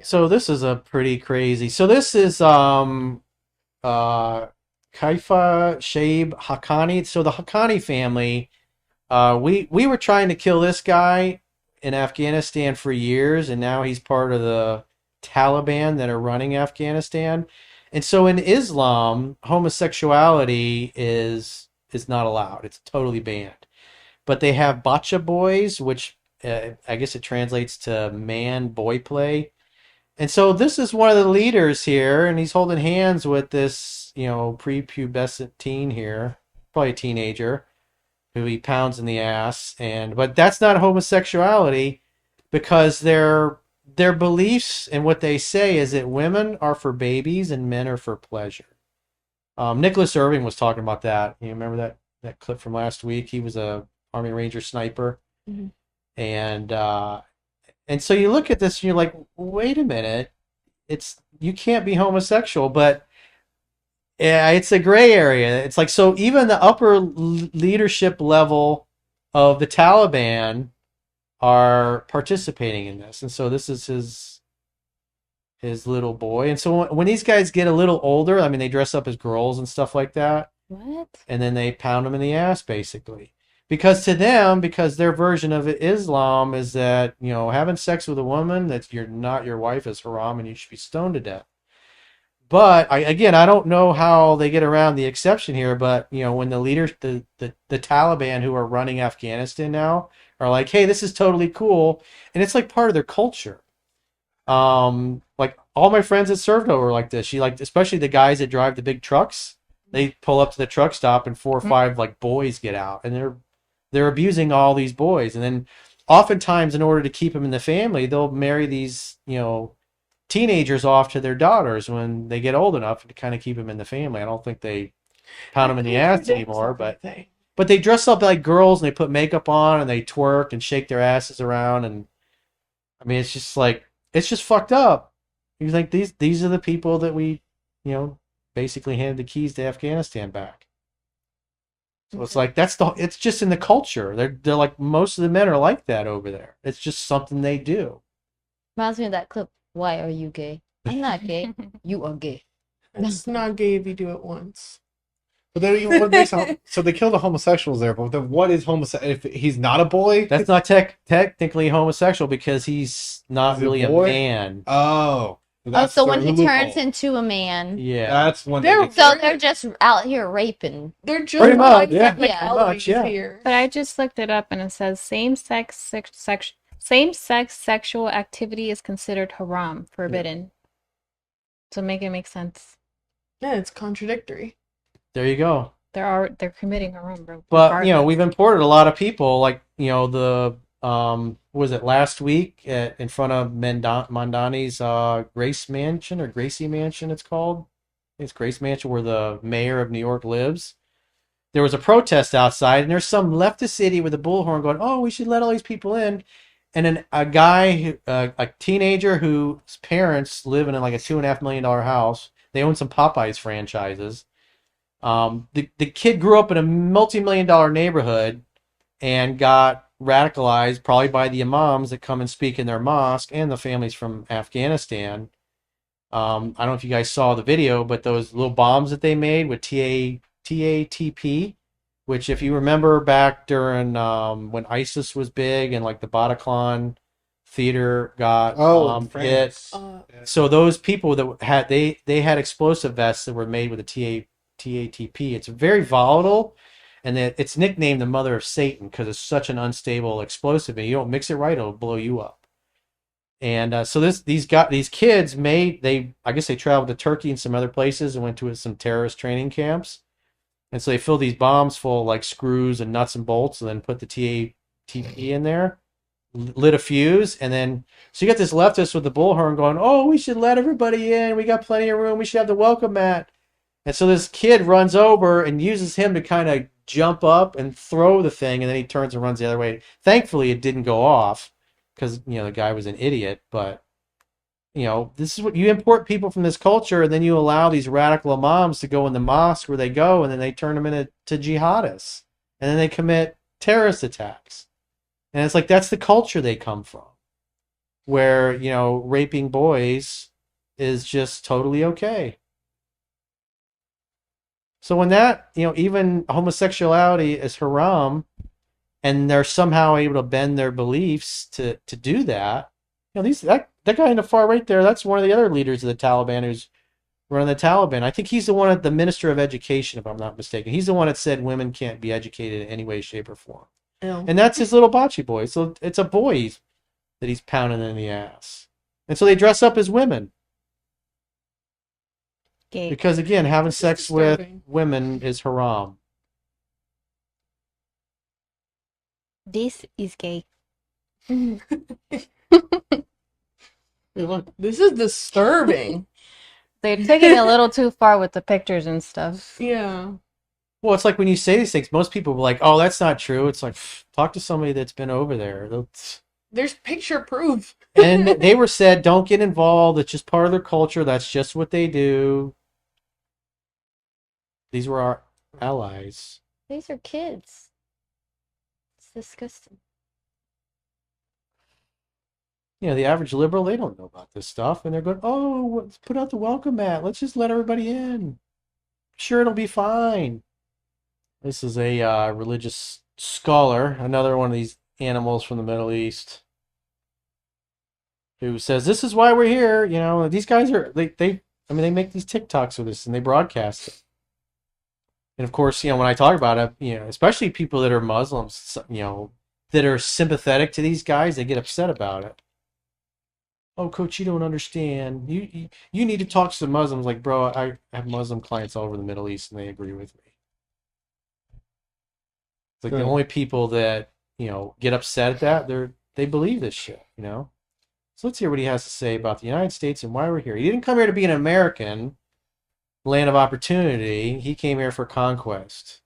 So this is a pretty crazy. So this is uh Kaifa Shaib Haqqani. So the Haqqani family, we were trying to kill this guy in Afghanistan for years, and now he's part of the Taliban that are running Afghanistan. And so in Islam, homosexuality is not allowed. It's totally banned. But they have Bacha boys, which I guess it translates to man boy play. And so this is one of the leaders here, and he's holding hands with this, prepubescent teen here, probably a teenager, who he pounds in the ass. And but that's not homosexuality because their beliefs and what they say is that women are for babies and men are for pleasure. Nicholas Irving was talking about that. You remember that clip from last week? He was a Army Ranger sniper, Hmm. and so you look at this and you're like, wait a minute, you can't be homosexual, but yeah, it's a gray area. It's like, so even the upper leadership level of the Taliban are participating in this, and so this is his little boy. And so when these guys get a little older, I mean, they dress up as girls and stuff like that, What? and then they pound them in the ass basically. Because to them, because their version of Islam is that, having sex with a woman that's you're not your wife is haram and you should be stoned to death. But I don't know how they get around the exception here. But when the leaders, the Taliban who are running Afghanistan now, are like, hey, this is totally cool, and it's like part of their culture. Like all my friends that served over like this. Especially the guys that drive the big trucks. They pull up to the truck stop and 4 or 5 like boys get out, and they're abusing all these boys, and then oftentimes in order to keep them in the family, they'll marry these teenagers off to their daughters when they get old enough to kind of keep them in the family. I don't think they pound them in the ass anymore, but they dress up like girls and they put makeup on and they twerk and shake their asses around, and I mean it's just fucked up. You think these are the people that we basically handed the keys to Afghanistan back. So it's like it's just in the culture. They're like most of the men are like that over there. It's just something they do. Reminds me of that clip. Why are you gay? I'm not gay. You are gay. It's not gay if you do it once. But then so they kill the homosexuals there, but then what is homosexual? If he's not a boy? That's not technically homosexual because he's not He's a really a boy? man. Oh. Oh, so when the he turns loophole. into a man, Yeah. That's when They're- so they're just out here raping. They're just Pretty much, like yeah, technicalities pretty much, yeah. here. But I just looked it up and it says same-sex sexual activity is considered haram, forbidden. So make it make sense. Yeah, it's contradictory. There you go. They're committing haram, bro. But we've imported a lot of people, like the was it last week in front of Mondani's Grace Mansion or Gracie Mansion it's called. It's Grace Mansion where the mayor of New York lives. There was a protest outside and there's some leftist idiot with a bullhorn going, "Oh, we should let all these people in." And then a guy, a teenager whose parents live in like a $2.5 million house. They own some Popeyes franchises. The kid grew up in a multi-million-dollar neighborhood and got radicalized probably by the imams that come and speak in their mosque and the families from Afghanistan. I don't know if you guys saw the video, but those little bombs that they made with TATP, which if you remember back during when ISIS was big and like the Bataclan theater got hit. So those people that had they had explosive vests that were made with a TATP. It's very volatile, and it's nicknamed the mother of Satan because it's such an unstable explosive, and you don't mix it right, it'll blow you up. And so these kids I guess they traveled to Turkey and some other places and went to some terrorist training camps, and so they filled these bombs full of like screws and nuts and bolts, and then put the TATP in there, lit a fuse, and then so you got this leftist with the bullhorn going, "Oh, we should let everybody in. We got plenty of room. We should have the welcome mat." And so this kid runs over and uses him to kind of jump up and throw the thing, and then he turns and runs the other way. Thankfully, it didn't go off because the guy was an idiot. But this is what you import people from this culture, and then you allow these radical imams to go in the mosque where they go, and then they turn them into jihadists, and then they commit terrorist attacks. And it's like that's the culture they come from. where, raping boys is just totally okay. So when that, even homosexuality is haram, and they're somehow able to bend their beliefs to do that, that guy in the far right there, that's one of the other leaders of the Taliban who's running the Taliban. I think he's the one, the Minister of Education, if I'm not mistaken. He's the one that said women can't be educated in any way, shape, or form. Ew. And that's his little bocce boy. So it's a boy that he's pounding in the ass. And so they dress up as women. Gay. Because again, having This is sex with disturbing. women is haram. This is gay. This is disturbing. They're taking it a little too far with the pictures and stuff. Yeah. Well, it's like when you say these things, most people are like, "Oh, that's not true." It's like, talk to somebody that's been over there. There's picture proof. And they were said, "Don't get involved. It's just part of their culture. That's just what they do." These were our allies. These are kids. It's disgusting. The average liberal, they don't know about this stuff, and they're going, "Oh, let's put out the welcome mat. Let's just let everybody in. Sure, it'll be fine." This is a religious scholar, another one of these animals from the Middle East, who says this is why we're here. These guys are they make these TikToks with this and they broadcast it. And of course, when I talk about it, especially people that are Muslims, that are sympathetic to these guys, they get upset about it. Oh, coach, you don't understand. You need to talk to the Muslims. Like, bro, I have Muslim clients all over the Middle East and they agree with me. It's like the only people that, get upset at that, they believe this shit, So let's hear what he has to say about the United States and why we're here. He didn't come here to be an American, land of opportunity. He came here for conquest.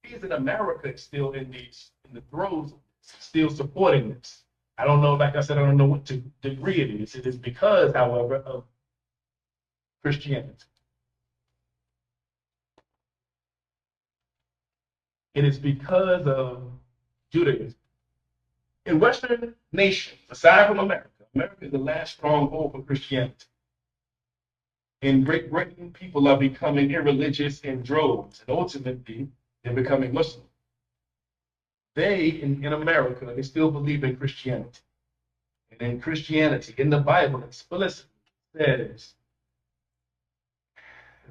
He's in America still in the throes, still supporting this. I don't know, like I said, I don't know what degree it is. It is because, however, of Christianity. It is because of Judaism. In Western nations, aside from America, America is the last stronghold for Christianity. In Great Britain, people are becoming irreligious in droves, and ultimately, they're becoming Muslim. They, in America, they still believe in Christianity. And in Christianity, in the Bible, explicitly says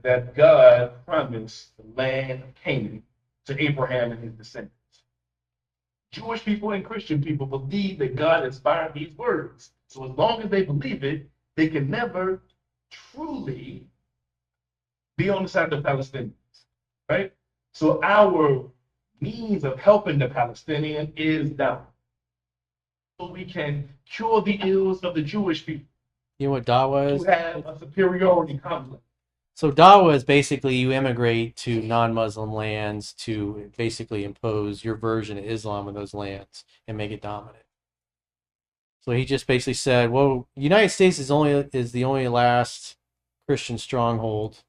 that God promised the land of Canaan to Abraham and his descendants. Jewish people and Christian people believe that God inspired these words. So as long as they believe it, they can never truly be on the side of the Palestinians, right? So our means of helping the Palestinian is down. So we can cure the ills of the Jewish people You know what Dawa who is? have a superiority complex. So Dawa is basically you immigrate to non-Muslim lands to basically impose your version of Islam in those lands and make it dominant. So he just basically said, well, the United States is the only last Christian stronghold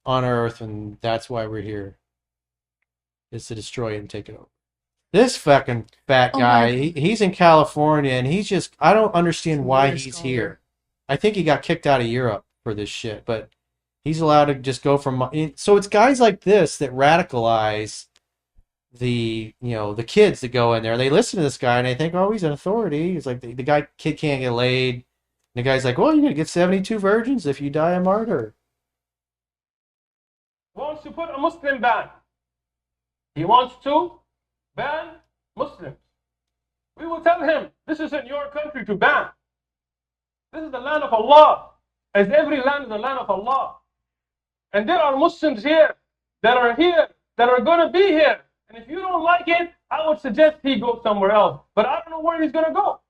on earth, and that's why we're here. Is to destroy it and take it over. This fucking fat Oh guy, my- he's in California, and I don't understand why Weird he's scholar. here. I think he got kicked out of Europe for this shit, but he's allowed to just go from. So it's guys like this that radicalize the kids that go in there. They listen to this guy and they think, oh, he's an authority. He's like the kid can't get laid. And the guy's like, well, you're gonna get 72 virgins if you die a martyr. Wants to put a Muslim ban. He wants to ban Muslims. We will tell him, this isn't your country to ban. This is the land of Allah, as every land is the land of Allah. And there are Muslims here that are going to be here. And if you don't like it, I would suggest he goes somewhere else. But I don't know where he's going to go.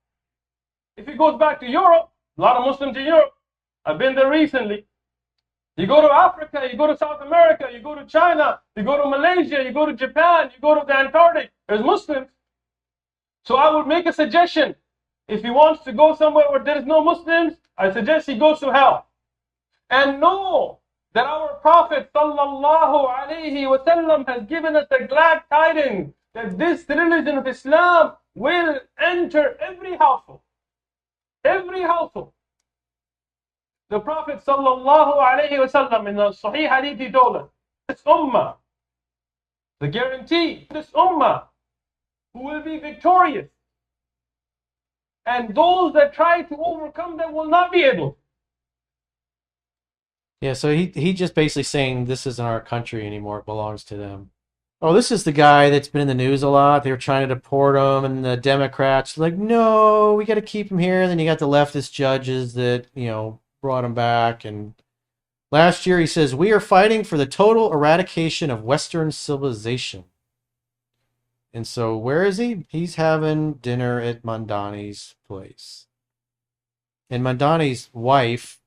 If he goes back to Europe, a lot of Muslims in Europe. I've been there recently. You go to Africa, you go to South America, you go to China, you go to Malaysia, you go to Japan, you go to the Antarctic. There's Muslims. So I would make a suggestion. If he wants to go somewhere where there is no Muslims, I suggest he goes to hell. And know that our Prophet sallallahu alaihi wasallam has given us the glad tidings that this religion of Islam will enter every household. every household. The Prophet sallallahu alayhi wasallam in the Sahih Hadith he told us, this ummah, the guarantee, this ummah who will be victorious, and those that try to overcome them will not be able. Yeah, so he just basically saying this isn't our country anymore, it belongs to them. Oh, this is the guy that's been in the news a lot. They were trying to deport him, and the Democrats were like, no, we got to keep him here. And then you got the leftist judges that, brought him back. And last year he says, we are fighting for the total eradication of Western civilization. And so where is he? He's having dinner at Mandani's place. And Mandani's wife,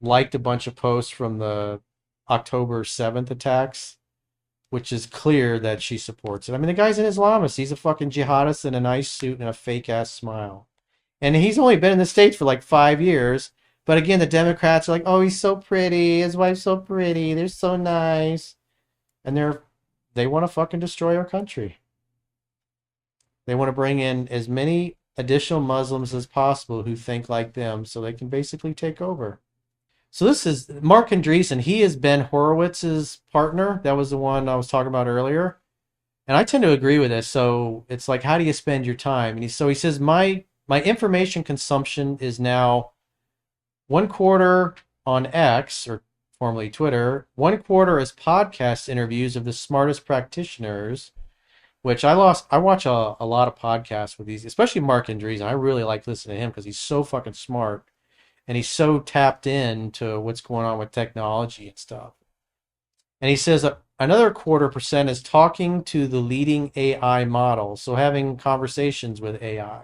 liked a bunch of posts from the October 7th attacks, which is clear that she supports it. I mean, the guy's an Islamist. He's a fucking jihadist in a nice suit and a fake-ass smile. And he's only been in the States for like 5 years. But again, the Democrats are like, oh, he's so pretty. His wife's so pretty. They're so nice. And they want to fucking destroy our country. They want to bring in as many additional Muslims as possible who think like them so they can basically take over. So this is Mark Andreessen. He is Ben Horowitz's partner. That was the one I was talking about earlier. And I tend to agree with this. So it's like, how do you spend your time? And he says, my information consumption is now 1/4 on X, or formerly Twitter, 1/4 is podcast interviews of the smartest practitioners, which I watch a lot of podcasts with these, especially Mark Andreessen. I really like listening to him because he's so fucking smart. And he's so tapped into what's going on with technology and stuff. And he says another 1/4% is talking to the leading AI models. So having conversations with AI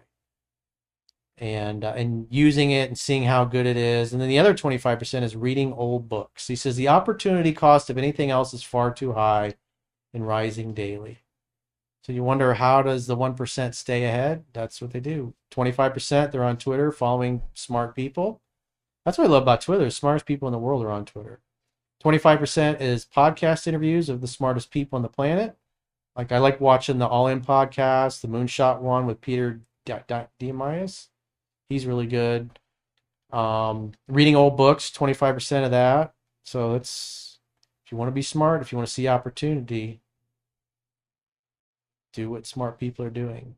and using it and seeing how good it is. And then the other 25% is reading old books. He says the opportunity cost of anything else is far too high and rising daily. So you wonder, how does the 1% stay ahead? That's what they do. 25%, they're on Twitter following smart people. That's what I love about Twitter. The smartest people in the world are on Twitter. 25% is podcast interviews of the smartest people on the planet. Like, I like watching the All In podcast, the Moonshot one with Peter Diamandis. He's really good. Reading old books, 25% of that. So if you want to be smart, if you want to see opportunity, do what smart people are doing.